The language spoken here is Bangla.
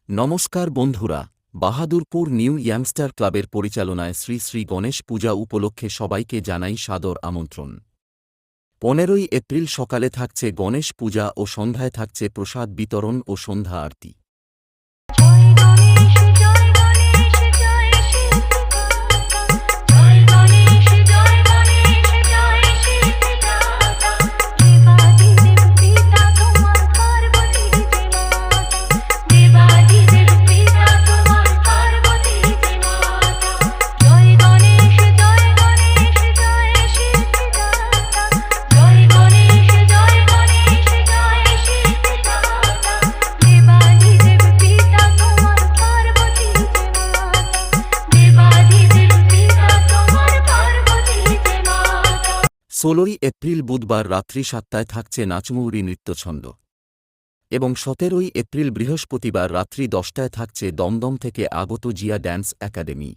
নমস্কার বন্ধুরা, বাহাদুরপুর নিউ ইয়াংস্টার ক্লাবের পরিচালনায় শ্রী শ্রী গণেশ পূজা উপলক্ষে সবাইকে জানাই সাদর আমন্ত্রণ। 15ই এপ্রিল সকালে থাকছে গণেশ পূজা ও সন্ধ্যায় থাকছে প্রসাদ বিতরণ ও সন্ধ্যা আরতি। ষোলোই এপ্রিল বুধবার রাত্রি 7টায় থাকছে নাচমুহুরি নৃত্যছন্দ এবং 17ই এপ্রিল বৃহস্পতিবার রাত্রি 10টায় থাকছে দমদম থেকে আগত জিয়া ড্যান্স একাডেমি।